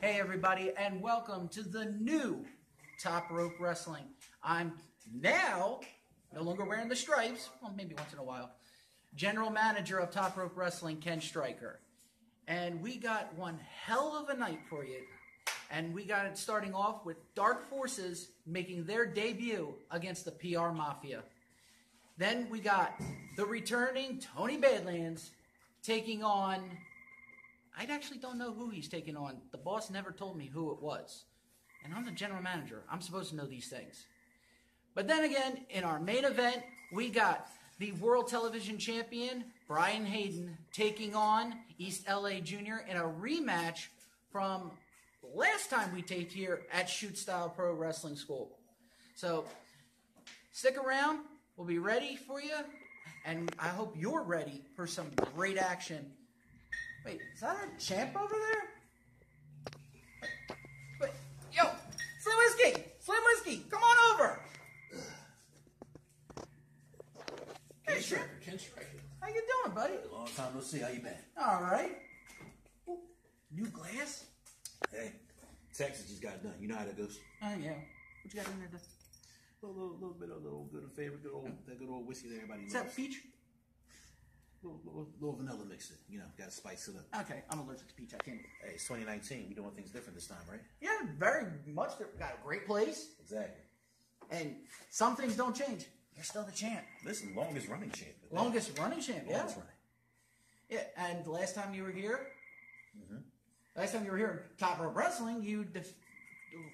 Everybody, and welcome to the new Top Rope Wrestling. I'm now no longer wearing the stripes, well, maybe once in a while. General Manager of Top Rope Wrestling, Ken Stryker. And we got one hell of a night for you. And we got it starting off with Dark Forces making their debut against the PR Mafia. Then we got the returning Tony Badlandz taking on... I actually don't know who he's taking on. The boss never told me who it was. And I'm the general manager. I'm supposed to know these things. But then again, in our main event, we got the World Television Champion, Bryan Hayden, taking on East LA Jr. in a rematch from last time we taped here at Shoot Style Pro Wrestling School. So, stick around. We'll be ready for you. And I hope you're ready for some great action. Wait, is that our champ over there? Wait, yo, Slim Whiskey, come on over. Hey, Ken Stryker. How you doing, buddy? Long time no see. How you been? All right. Ooh, new glass? Hey, Texas just got done. You know how that goes. Oh yeah. What you got in there? A little bit of good favorite, that good old whiskey that everybody loves. Is that peach? Little vanilla mixer, you know, got to spice it up. Okay, I'm allergic to peach. I can't. Hey, it's 2019. We doing things different this time, right? Yeah, very much. Got a great place. Exactly. And some things don't change. You're still the champ. Listen, longest running champ. Longest running champ, yeah. Longest running. Yeah, and last time you were here, Top Rope Wrestling, you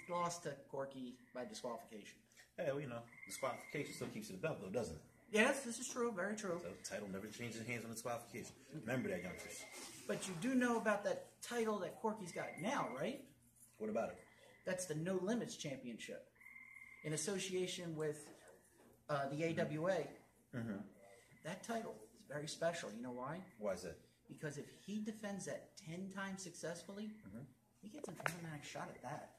lost to Corky by disqualification. Hey, well, you know, disqualification still keeps you the belt, though, doesn't it? Yes, this is true. Very true. So the title never changes hands on disqualification. Remember that, youngsters. But you do know about that title that Corky's got now, right? What about it? That's the No Limits Championship. In association with the AWA. That title is very special. You know why? Why is that? Because if he defends that 10 times successfully, he gets an automatic shot at that.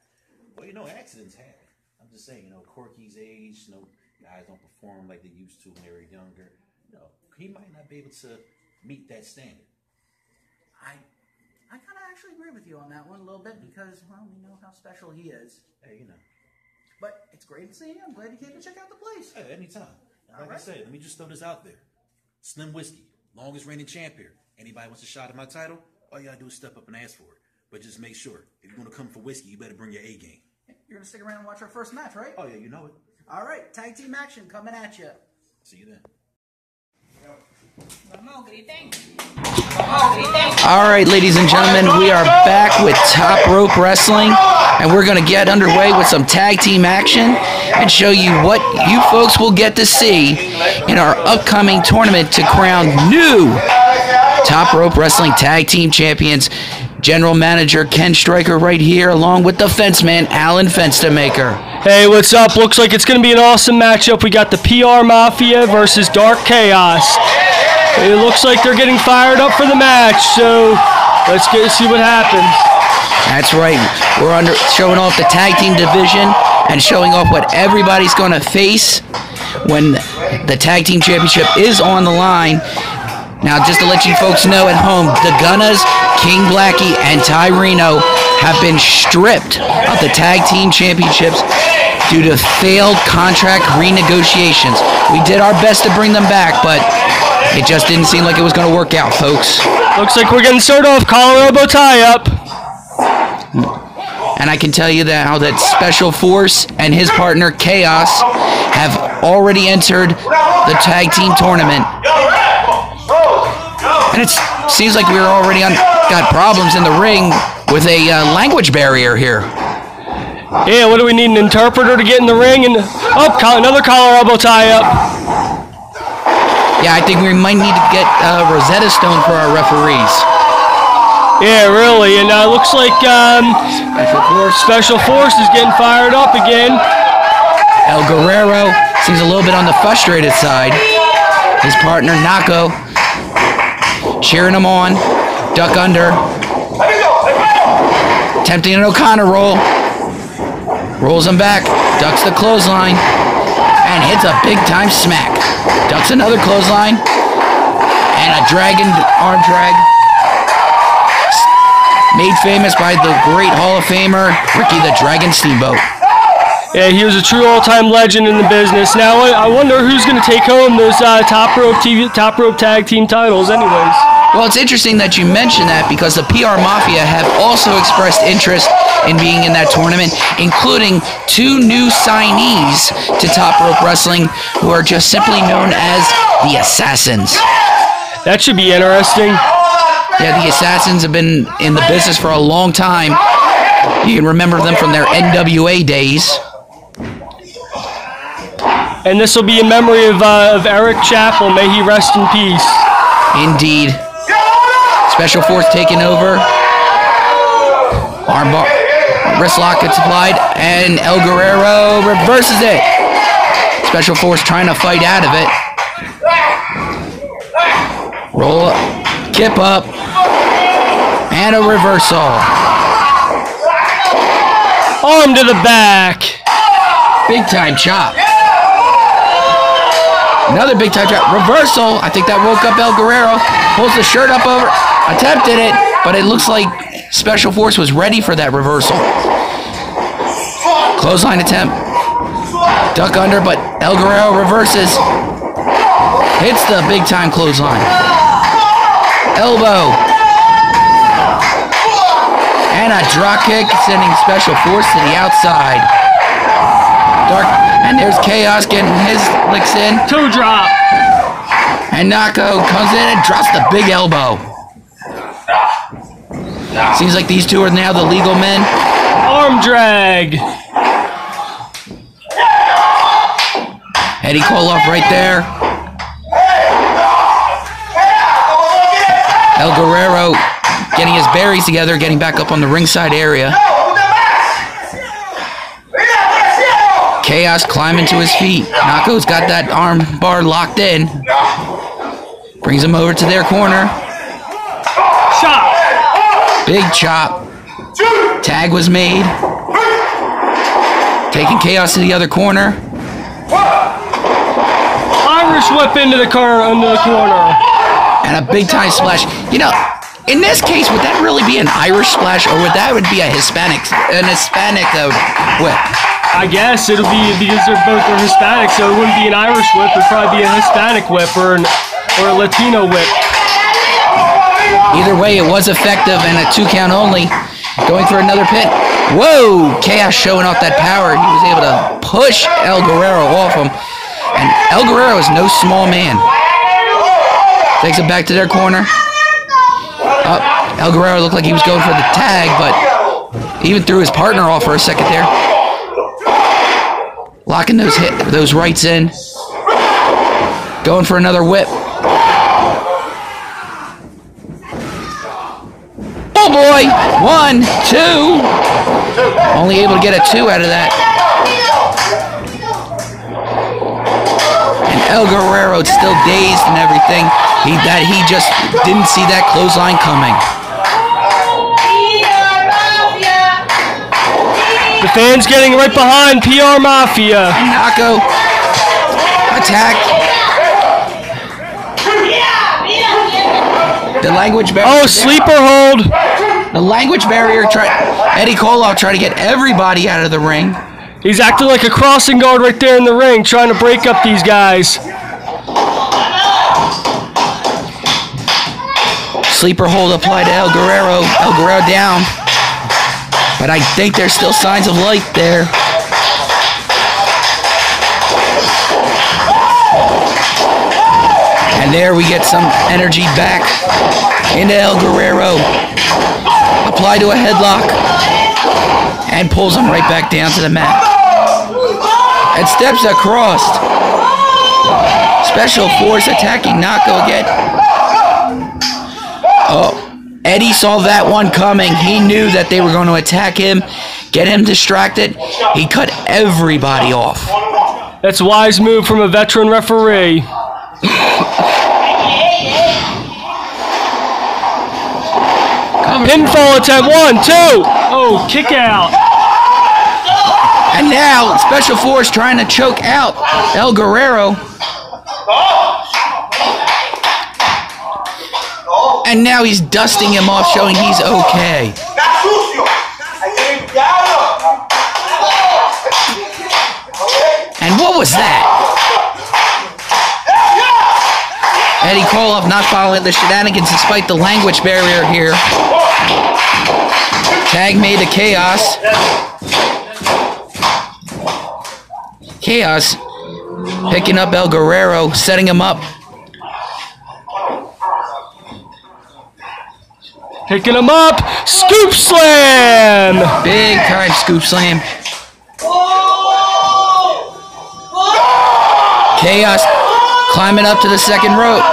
Well, you know, accidents happen. I'm just saying, you know, Corky's age, you know, guys don't perform like they used to when they were younger. You know, he might not be able to meet that standard. I kind of actually agree with you on that one a little bit because, well, we know how special he is. Hey, you know. But it's great to see you. I'm glad you came to check out the place. Hey, anytime. Like I said, let me just throw this out there. Slim Whiskey, longest reigning champ here. Anybody wants a shot at my title, all you gotta do is step up and ask for it. But just make sure, if you're gonna come for whiskey, you better bring your A game. You're gonna stick around and watch our first match, right? Oh yeah, you know it. All right, tag team action coming at you. See you then. All right, ladies and gentlemen, we are back with Top Rope Wrestling, and we're going to get underway with some tag team action and show you what you folks will get to see in our upcoming tournament to crown new Top Rope Wrestling Tag Team Champions. General Manager Ken Stryker right here, along with the fenceman Alan Fenstermaker. Hey, what's up? Looks like it's going to be an awesome matchup. We got the PR Mafia versus Dark Chaos. It looks like they're getting fired up for the match, so let's see what happens. That's right. We're showing off the tag team division and showing off what everybody's going to face when the tag team championship is on the line. Now, just to let you folks know at home, the Gunnas, King Blackie, and Tyreno have been stripped of the tag team championships due to failed contract renegotiations. We did our best to bring them back, but it just didn't seem like it was going to work out, folks. Looks like we're getting started off collar elbow tie-up. And I can tell you that how that Special Force and his partner Chaos have already entered the tag team tournament. And it seems like we're already got problems in the ring with a language barrier here. Yeah, what do we need, an interpreter to get in the ring? And another collar elbow tie-up. Yeah, I think we might need to get Rosetta Stone for our referees. Yeah, really, and looks like Special Force is getting fired up again. El Guerrero seems a little bit on the frustrated side. His partner, Nako, cheering him on. Duck under. Attempting an O'Connor roll. Rolls him back. Ducks the clothesline. And hits a big-time smack. Ducks another clothesline. And a dragon arm drag. Made famous by the great Hall of Famer, Ricky the Dragon Steamboat. Yeah, he was a true all-time legend in the business. Now, I wonder who's going to take home those top rope tag team titles anyways. Well, it's interesting that you mentioned that because the PR Mafia have also expressed interest in being in that tournament, including 2 new signees to Top Rope Wrestling who are just simply known as the Assassins. That should be interesting. Yeah, the Assassins have been in the business for a long time. You can remember them from their NWA days. And this will be in memory of Eric Chappell. May he rest in peace. Indeed. Special Force taking over. Armbar, wrist lock gets applied, and El Guerrero reverses it. Special Force trying to fight out of it. Roll up, kip up, and a reversal. Arm to the back. Big time chop. Another big time chop. Reversal. I think that woke up El Guerrero. Pulls the shirt up over. Attempted it, but it looks like Special Force was ready for that reversal. Clothesline attempt. Duck under, but El Guerrero reverses. Hits the big time clothesline. Elbow. And a drop kick, sending Special Force to the outside. And there's Chaos getting his licks in. 2 drop. And Nako comes in and drops the big elbow. Seems like these two are now the legal men. Arm drag. Eddie Koloff right there. El Guerrero getting his berries together, getting back up on the ringside area. Chaos climbing to his feet. Nako's got that arm bar locked in. Brings him over to their corner. Chop. Big chop. Tag was made. Taking Chaos to the other corner. Irish whip into the corner. And a big time splash. You know, in this case, would that really be an Irish splash, or would that be a Hispanic whip? I guess it'll be, because they're both Hispanic, so it wouldn't be an Irish whip. It'd probably be a Hispanic whip or a Latino whip. Either way, it was effective and a 2 count only. Going for another pin. Whoa! Chaos showing off that power. He was able to push El Guerrero off him. And El Guerrero is no small man. Takes it back to their corner. El Guerrero looked like he was going for the tag, but he even threw his partner off for a second there. Locking those rights in. Going for another whip. Oh boy! 1, 2. Only able to get a 2 out of that. And El Guerrero still dazed and everything. He just didn't see that clothesline coming. The fans getting right behind PR Mafia. Nako. Attack. The language barrier. Oh, sleeper hold. The language barrier. Eddie Koloff tried to get everybody out of the ring. He's acting like a crossing guard right there in the ring, trying to break up these guys. Sleeper hold applied to El Guerrero. El Guerrero down. But I think there's still signs of life there. And there we get some energy back into El Guerrero. Applied to a headlock. And pulls him right back down to the mat. And steps across. Special force attacking Nako again. Oh, Eddie saw that one coming. He knew that they were going to attack him, get him distracted. He cut everybody off. That's a wise move from a veteran referee. Pinfall attempt, 1, 2. Oh, kick out. And now, Special Force trying to choke out El Guerrero. And now he's dusting him off, showing he's okay. And what was that? Eddie Koloff not following the shenanigans despite the language barrier here. Tag made to Chaos. Chaos picking up El Guerrero, setting him up. Picking him up. Scoop slam. Big time scoop slam. Chaos climbing up to the second rope.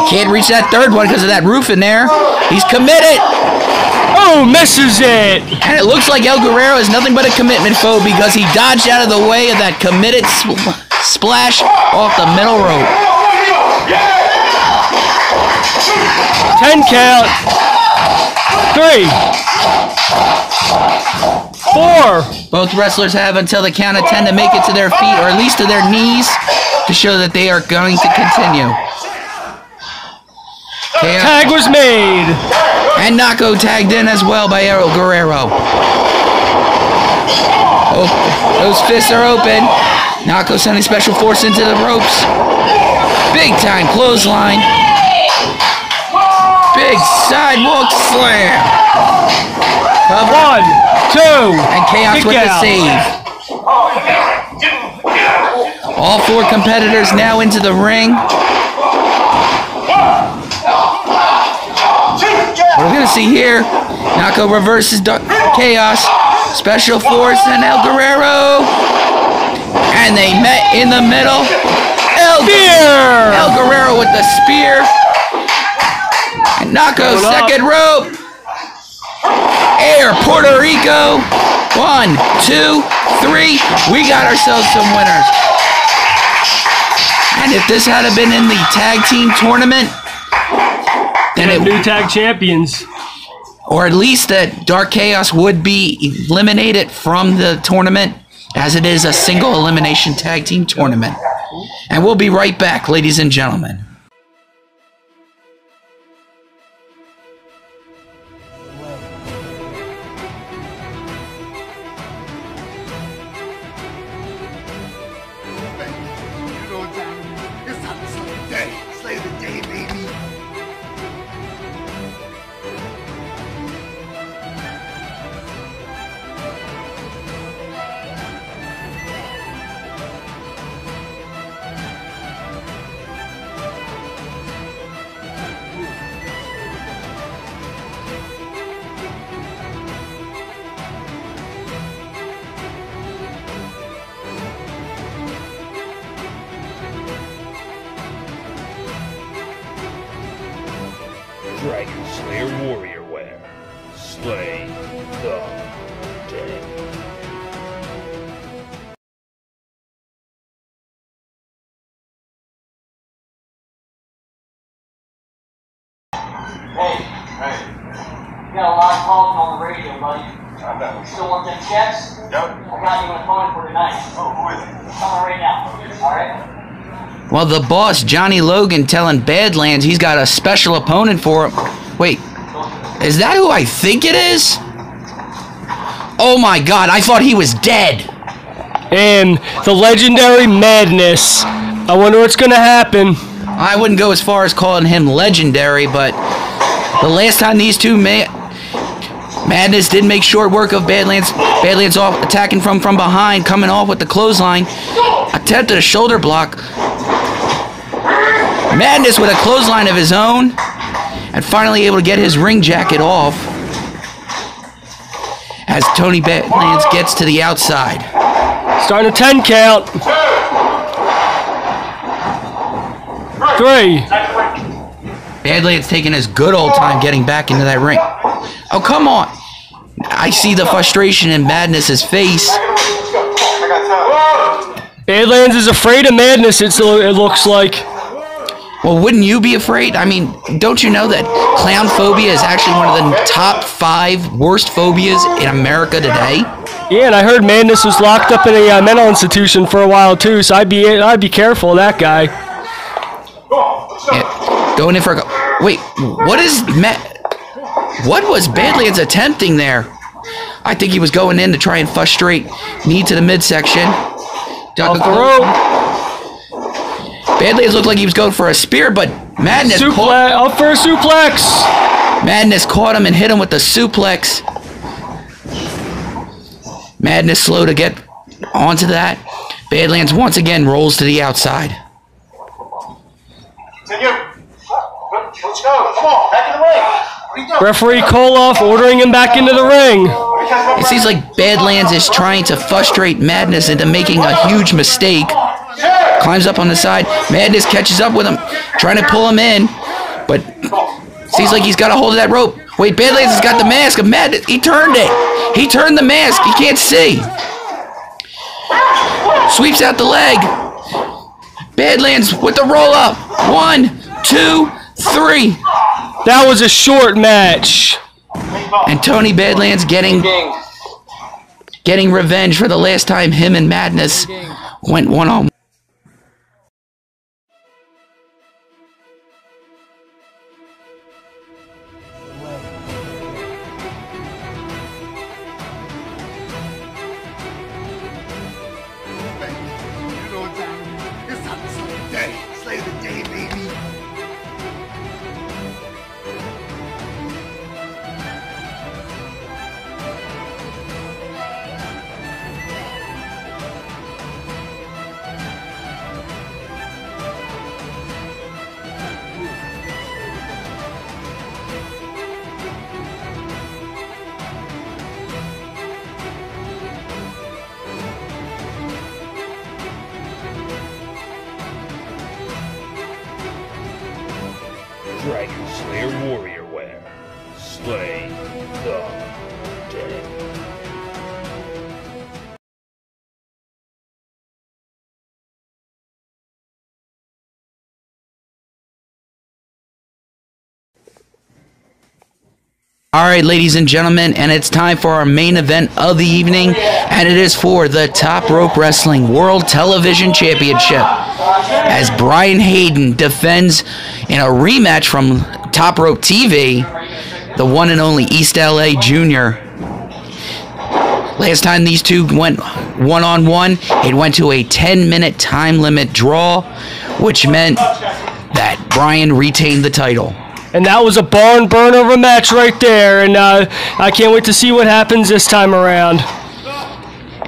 Can't reach that third one because of that roof in there. He's committed. Oh, misses it. And it looks like El Guerrero is nothing but a commitment foe because he dodged out of the way of that committed splash off the middle rope. 10 count. 3. 4. Both wrestlers have until the count of 10 to make it to their feet, or at least to their knees, to show that they are going to continue. Tag was made. And Nako tagged in as well by El Guerrero. Oh, those fists are open. Nako sending Special Force into the ropes. Big time clothesline. Big sidewalk slam. Cover. 1, 2. And Chaos with the save. All 4 competitors now into the ring. What are we going to see here? Nako reverses Chaos. Special Force and El Guerrero. And they met in the middle. El Guerrero with the spear. And Nako second rope. Air Puerto Rico. 1, 2, 3. We got ourselves some winners. And if this had been in the tag team tournament, then it new tag champions. Or at least that Dark Chaos would be eliminated from the tournament, as it is a single elimination tag team tournament. And we'll be right back, ladies and gentlemen. Dragon Slayer Warrior Wear. Slay the dead. Hey. You got a lot of calls on the radio, buddy. I know. Still want them checks? Yep. I got you on the phone for tonight. Oh, who is it? Coming right now. All right? Well, the boss, Johnny Logan, telling Badlandz he's got a special opponent for him. Wait, is that who I think it is? Oh my God, I thought he was dead. And the legendary Maddness. I wonder what's going to happen. I wouldn't go as far as calling him legendary, but the last time these two Maddness did make short work of Badlandz. Badlandz off attacking from behind, coming off with the clothesline. Attempted a shoulder block. Maddness with a clothesline of his own, and finally able to get his ring jacket off as Tony Badlandz gets to the outside. Starting a 10 count. 3. Badlandz taking his good old time getting back into that ring. Oh, come on. I see the frustration in Maddness's face. Badlandz is afraid of Maddness, it looks like. Well, wouldn't you be afraid? I mean, don't you know that clown phobia is actually one of the top 5 worst phobias in America today? Yeah, and I heard Maddness was locked up in a mental institution for a while too, so I'd be careful of that guy. Yeah, going in for a go. Wait, what was Badlandz attempting there? I think he was going in to try and frustrate knee to the midsection. Off the rope. Badlandz looked like he was going for a spear, but Maddness up for a suplex. Maddness caught him and hit him with the suplex. Maddness slow to get onto that. Badlandz once again rolls to the outside. Let's go. Come on, back in the ring. What are you doing? Referee Koloff ordering him back into the ring. It seems like Badlandz is trying to frustrate Maddness into making a huge mistake. Climbs up on the side. Maddness catches up with him, trying to pull him in, but seems like he's got a hold of that rope. Wait, Badlandz has got the mask of Maddness. He turned it. He turned the mask. He can't see. Sweeps out the leg. Badlandz with the roll up. 1, 2, 3. That was a short match. And Tony Badlandz getting revenge for the last time him and Maddness went one-on-one. Dragon Slayer Warrior Wear. Slay the dead. All right, ladies and gentlemen, and it's time for our main event of the evening, and it is for the Top Rope Wrestling World Television Championship, as Bryan Hayden defends in a rematch from Top Rope TV, the one and only East LA Jr. Last time these two went one-on-one, it went to a 10-minute time limit draw, which meant that Bryan retained the title. And that was a barn burner of a match right there, and I can't wait to see what happens this time around.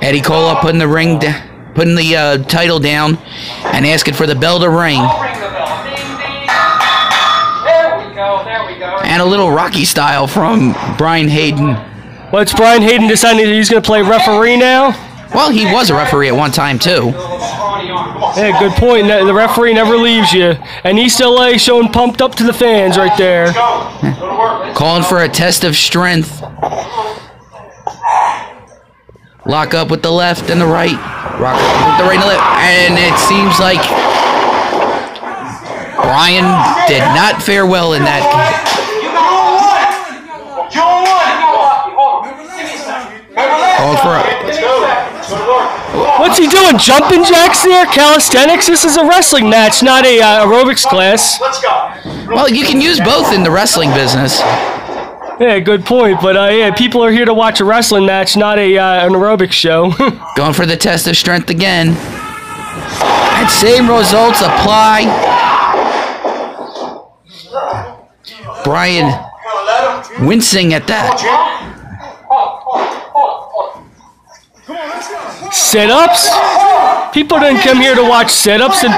Eddie Cola putting the title down and asking for the bell to ring. There we go. And a little Rocky style from Bryan Hayden. What's Bryan Hayden deciding he's going to play referee now? Well, he was a referee at one time, too. Yeah, good point. The referee never leaves you. And East LA showing pumped up to the fans right there. Calling for a test of strength. Lock up with the left and the right. Rock up with the right and the left. And it seems like Bryan did not fare well in that. Called for a... What's he doing? Jumping jacks there? Calisthenics? This is a wrestling match, not a aerobics class. Let's go. Well, you can use both in the wrestling business. Yeah, good point. But yeah, people are here to watch a wrestling match, not an aerobics show. Going for the test of strength again. And same results apply. Bryan wincing at that. Sit-ups? People didn't come here to watch sit-ups and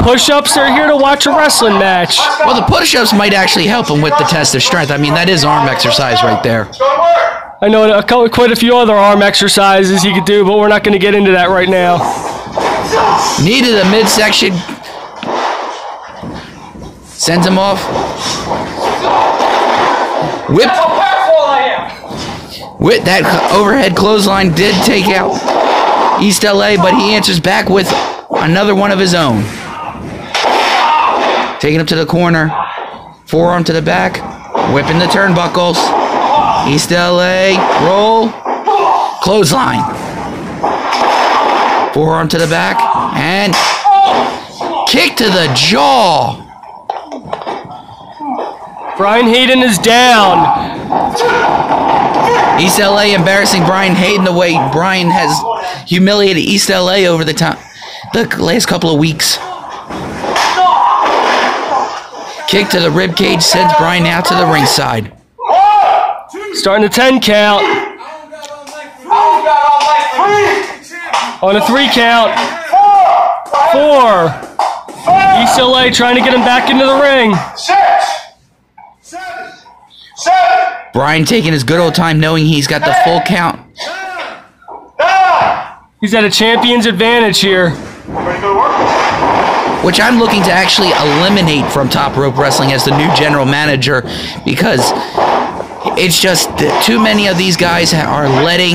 push-ups. They're here to watch a wrestling match. Well, the push-ups might actually help him with the test of strength. I mean, that is arm exercise right there. I know quite a few other arm exercises he could do, but we're not going to get into that right now. Knee to the midsection. Sends him off. Whip. With that overhead clothesline did take out East LA, but he answers back with another one of his own. Taking him to the corner. Forearm to the back. Whipping the turnbuckles. East LA. Roll. Clothesline. Forearm to the back. And kick to the jaw. Bryan Hayden is down. East LA embarrassing Bryan Hayden the way Bryan has humiliated East LA over the last couple of weeks. Kick to the rib cage sends Bryan out to the ringside. Starting the 10 count. On a 3 count. 4. East LA trying to get him back into the ring. 6, 7. Bryan taking his good old time knowing he's got the full count. 9. He's at a champion's advantage here. Ready to go to work? Which I'm looking to actually eliminate from Top Rope Wrestling as the new general manager, because it's just that too many of these guys are letting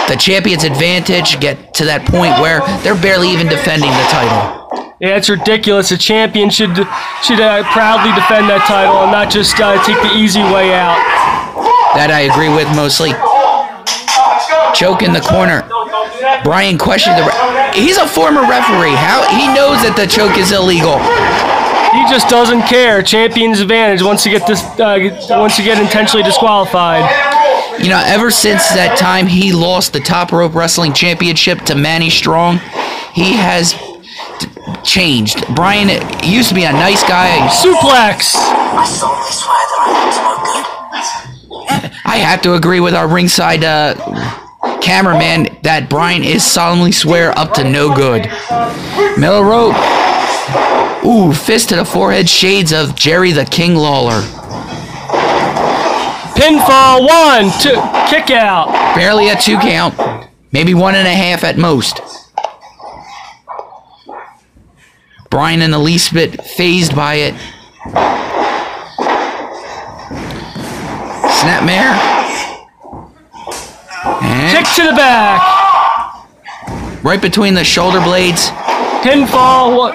the champion's advantage get to that point where they're barely even defending the title. Yeah, it's ridiculous. A champion should proudly defend that title and not just take the easy way out. That I agree with mostly. Choke in the corner. Bryan questioned he's a former referee. How he knows that the choke is illegal. He just doesn't care. Champion's advantage once you get intentionally disqualified. You know, ever since that time he lost the Top Rope Wrestling Championship to Manny Strong, he has changed. Bryan used to be a nice guy. Suplex! I have to agree with our ringside cameraman that Bryan is solemnly swear up to no good. Middle rope. Ooh, fist to the forehead, shades of Jerry the King Lawler. Pinfall, 1, 2, kick out. Barely a 2 count. Maybe 1.5 at most. Bryan in the least bit phased by it. Snapmare. And Kick to the back. right between the shoulder blades. Pinfall,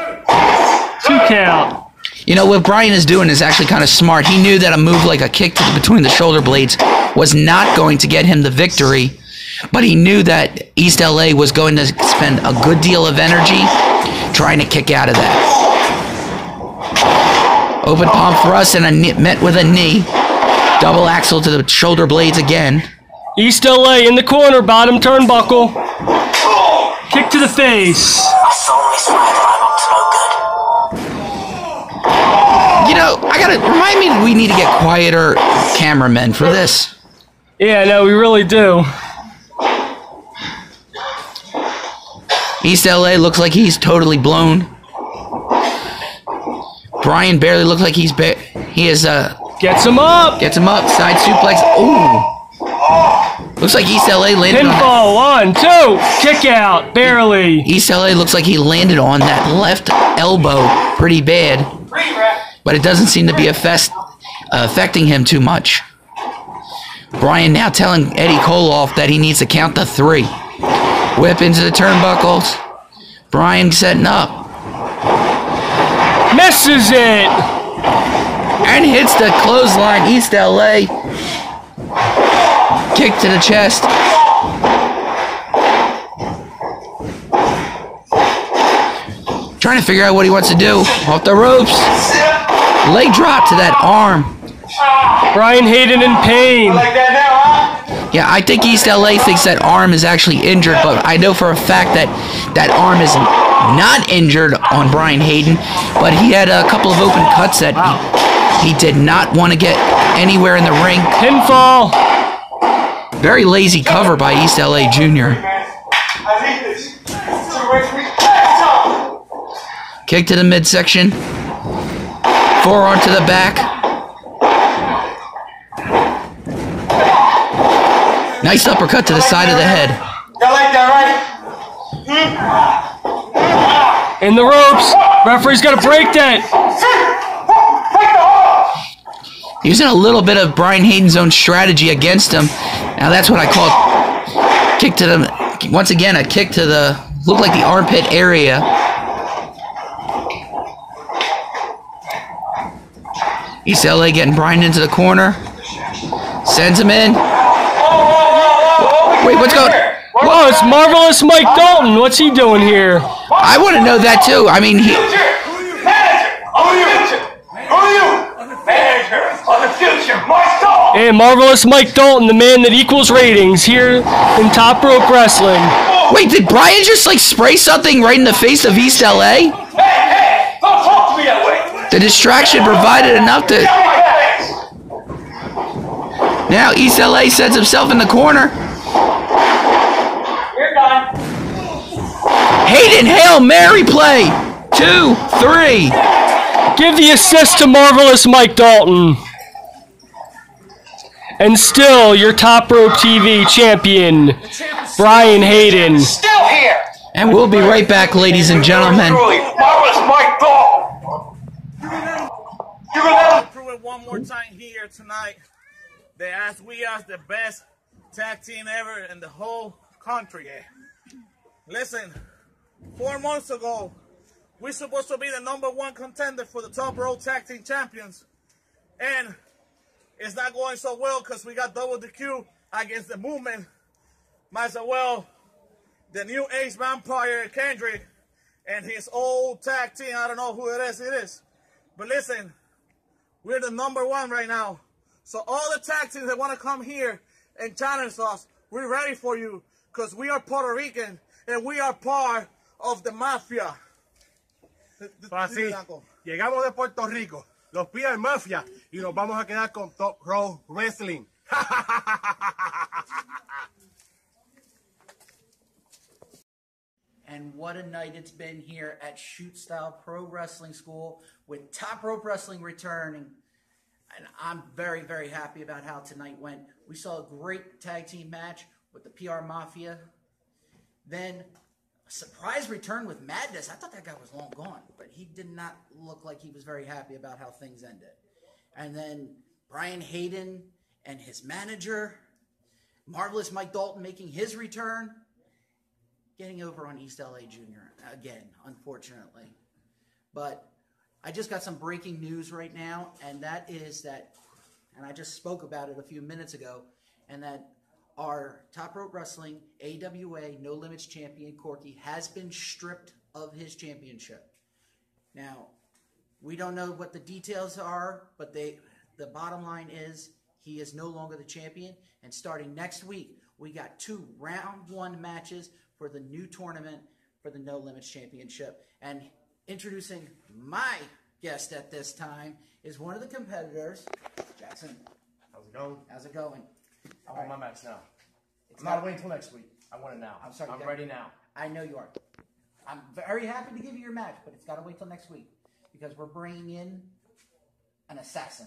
2 count. You know, what Bryan is doing is actually kind of smart. He knew that a move like a kick between the shoulder blades was not going to get him the victory, but he knew that East LA was going to spend a good deal of energy trying to kick out of that. Open palm thrust and met with a knee. Double axle to the shoulder blades again. East LA in the corner, bottom turnbuckle. Kick to the face. You know, remind me we need to get quieter cameramen for this. Yeah, no, we really do. East LA looks like he's totally blown. Bryan barely looks like he is Gets him up. gets him up, side suplex. Ooh. Looks like East LA landed on Pinfall, 1, 2, kick out, barely. East LA looks like he landed on that left elbow pretty bad, but it doesn't seem to be affecting him too much. Bryan now telling Eddie Koloff that he needs to count to 3. Whip into the turnbuckles. Bryan setting up. Misses it. And hits the clothesline. East LA. Kick to the chest. trying to figure out what he wants to do. Off the ropes. Leg drop to that arm. Bryan Hayden in pain. Yeah, I think East LA thinks that arm is actually injured, but I know for a fact that that arm is not injured on Bryan Hayden, but he had a couple of open cuts that he did not want to get anywhere in the ring. Pinfall. Very lazy cover by East LA Jr. Kick to the midsection. Forearm to the back. Nice uppercut to the side of the head. Y'all like that, right? In the ropes. Referee's got to break that. Using a little bit of Bryan Hayden's own strategy against him. Now that's what I call kick to the, once again, a kick to the, look like the armpit area. East LA getting Bryan into the corner. Sends him in. Wait, what's going on? Whoa, it's Marvelous Mike Dalton. What's he doing here? I want to know that too. I mean, he... And Marvelous Mike Dalton, the man that equals ratings here in Top Rope Wrestling. Wait, did Bryan just like spray something right in the face of East LA? Hey, don't talk to me that way. The distraction provided enough to... Now East LA sets himself in the corner. You're done. Hayden, Hail Mary play. 2, 3. Give the assist to Marvelous Mike Dalton. And still, your Top Rope TV champion, Bryan Hayden. Still here. And we'll be right back, ladies and gentlemen. Marvelous Mike Dalton. You're gonna prove it one more time here tonight. We are the best tag team ever in the whole country. Listen, 4 months ago, we're supposed to be the #1 contender for the Top Rope Tag Team Champions, and it's not going so well because we got double DQ against the Movement. Might as well the new Ace Vampire Kendrick and his old tag team. I don't know who it is. But listen, we're the #1 right now. So all the tag teams that want to come here and challenge us, we're ready for you because we are Puerto Rican and we are part of the Mafia. Así, llegamos de Puerto Rico, los PR Mafia, y nos vamos a quedar con Top Rope Wrestling. And what a night it's been here at Shoot Style Pro Wrestling School with Top Rope Wrestling returning. And I'm very, very happy about how tonight went. We saw a great tag team match with the PR Mafia. Then a surprise return with Maddness. I thought that guy was long gone, but he did not look like he was very happy about how things ended. And then Bryan Hayden and his manager, Marvelous Mike Dalton making his return, getting over on East LA Jr. again, unfortunately. But I just got some breaking news right now, and that is that, and I just spoke about it a few minutes ago, and that our Top Rope Wrestling AWA No Limits champion, Corky, has been stripped of his championship. Now, we don't know what the details are, but the bottom line is he is no longer the champion, and starting next week, we got 2 round 1 matches for the new tournament for the No Limits Championship. And introducing my guest at this time is one of the competitors, Jackson. How's it going? How's it going? I want my match now. I'm not waiting until next week. I want it now. I'm sorry. I'm ready now. I know you are. I'm very happy to give you your match, but it's got to wait till next week because we're bringing in an assassin.